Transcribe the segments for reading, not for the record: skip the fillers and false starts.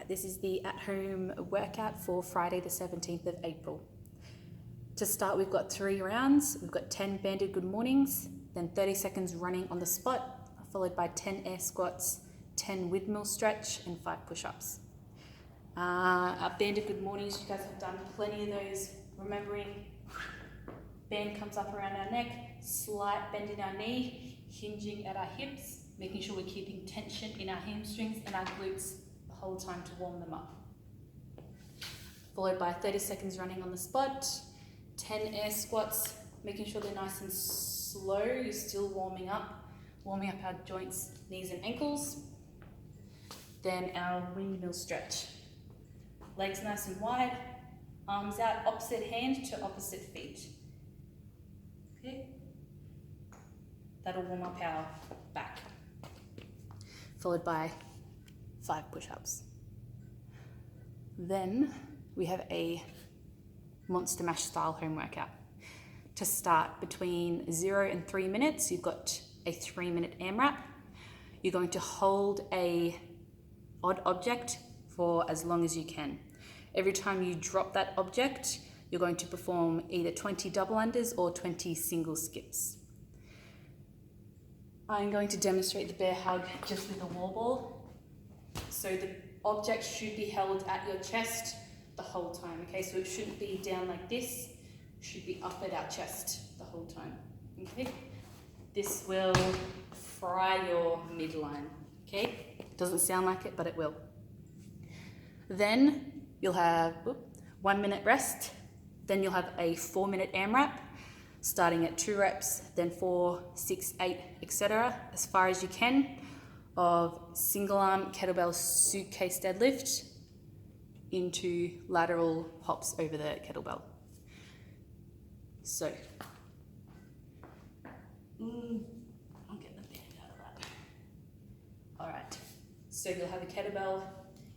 This is the at-home workout for Friday the 17th of April. To start, we've got 3 rounds. We've got 10 banded good mornings, then 30 seconds running on the spot, followed by 10 air squats, 10 windmill stretch, and 5 push-ups. Our banded good mornings, you guys have done plenty of those, remembering band comes up around our neck, slight bend in our knee, hinging at our hips, making sure we're keeping tension in our hamstrings and our glutes the whole time to warm them up. Followed by 30 seconds running on the spot, 10 air squats, making sure they're nice and slow. You're still warming up our joints, knees and ankles. Then our windmill stretch. Legs nice and wide, arms out, opposite hand to opposite feet. Okay? That'll warm up our back. Followed by 5 push-ups. Then we have a Monster Mash style home workout. To start, between 0 and 3 minutes, you've got a 3-minute AMRAP. You're going to hold a odd object for as long as you can. Every time you drop that object, you're going to perform either 20 double unders or 20 single skips. I'm going to demonstrate the bear hug just with a wall ball. So the object should be held at your chest the whole time, okay? So it shouldn't be down like this, it should be up at our chest the whole time, okay? This will fry your midline, okay? It doesn't sound like it, but it will. Then you'll have 1 minute rest, then you'll have a 4-minute AMRAP, starting at 2 reps, then 4, 6, 8, etc., as far as you can, of single arm kettlebell suitcase deadlift into lateral hops over the kettlebell. So, I'll get the band out of that. All right, so you'll have a kettlebell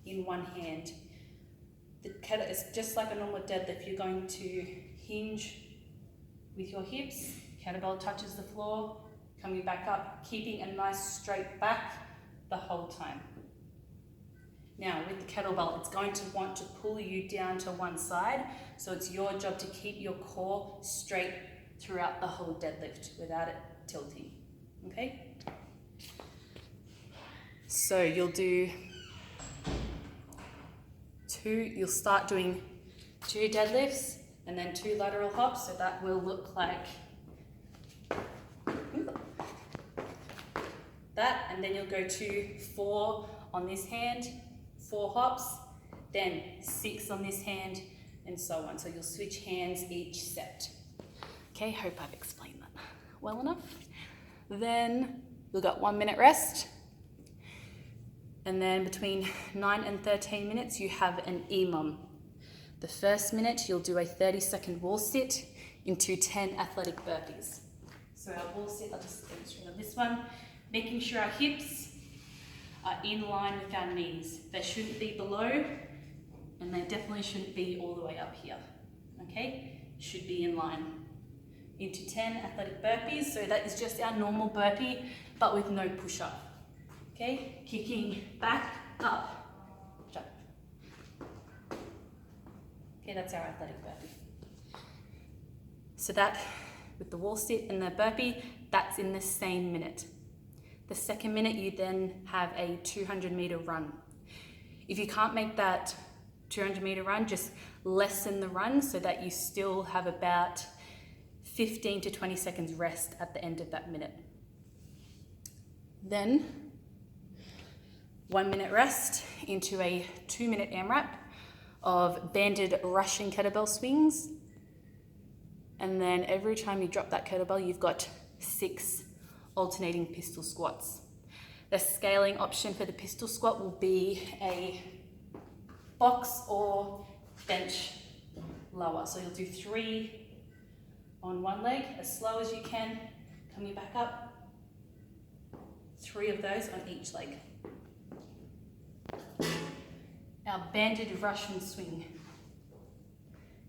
in one hand. The kettlebell is just like a normal deadlift. You're going to hinge with your hips, kettlebell touches the floor, coming back up, keeping a nice straight back the whole time. Now with the kettlebell, it's going to want to pull you down to one side, so it's your job to keep your core straight throughout the whole deadlift without it tilting, okay? So you'll start doing 2 deadlifts and then 2 lateral hops, so that will look like that, and then you'll go to 4 on this hand, 4 hops, then 6 on this hand, and so on. So you'll switch hands each set. Okay, hope I've explained that well enough. Then you'll got 1 minute rest, and then between 9 and 13 minutes you have an EMOM. The first minute you'll do a 30-second wall sit into 10 athletic burpees. So our wall sit, I'll just demonstrate on this one, making sure our hips are in line with our knees. They shouldn't be below, and they definitely shouldn't be all the way up here, okay? Should be in line. Into 10 athletic burpees, so that is just our normal burpee, but with no push-up, okay? Kicking back, up, jump. Okay, that's our athletic burpee. So that, with the wall sit and the burpee, that's in the same minute. The second minute, you then have a 200-meter run. If you can't make that 200-meter run, just lessen the run so that you still have about 15 to 20 seconds rest at the end of that minute. Then 1 minute rest into a 2-minute AMRAP of banded Russian kettlebell swings. And then every time you drop that kettlebell, you've got 6 alternating pistol squats. The scaling option for the pistol squat will be a box or bench lower. So you'll do 3 on one leg, as slow as you can, coming back up. 3 of those on each leg. Our banded Russian swing.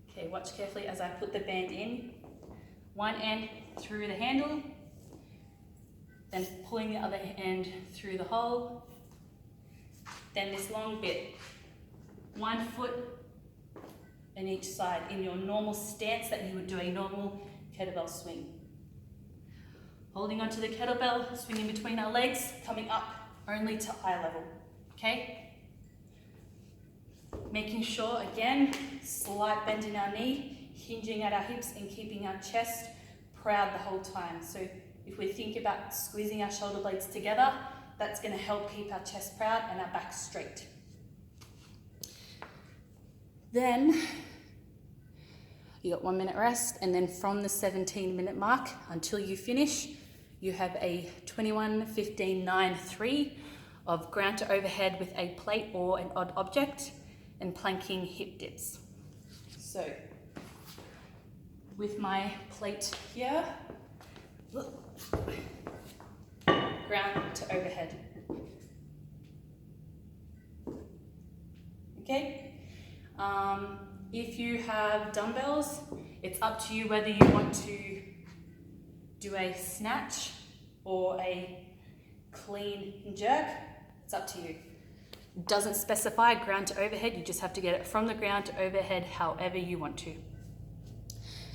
Okay, watch carefully as I put the band in. One end through the handle, then pulling the other end through the hole. Then this long bit 1 foot in each side in your normal stance that you would do a normal kettlebell swing. Holding onto the kettlebell, swinging between our legs, coming up only to eye level, okay? Making sure, again, slight bend in our knee, hinging at our hips and keeping our chest proud the whole time. So if we think about squeezing our shoulder blades together, that's going to help keep our chest proud and our back straight. Then you got 1 minute rest, and then from the 17-minute mark until you finish, you have a 21, 15, 9, 3 of ground to overhead with a plate or an odd object and planking hip dips. So with my plate here, ground to overhead. Okay? If you have dumbbells, it's up to you whether you want to do a snatch or a clean jerk. It's up to you. Doesn't specify ground to overhead, you just have to get it from the ground to overhead however you want to.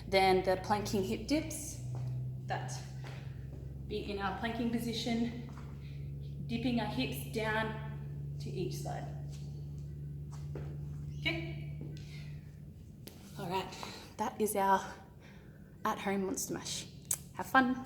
Then the planking hip dips, that be in our planking position, dipping our hips down to each side. Okay? All right, that is our at-home Monster Mash. Have fun.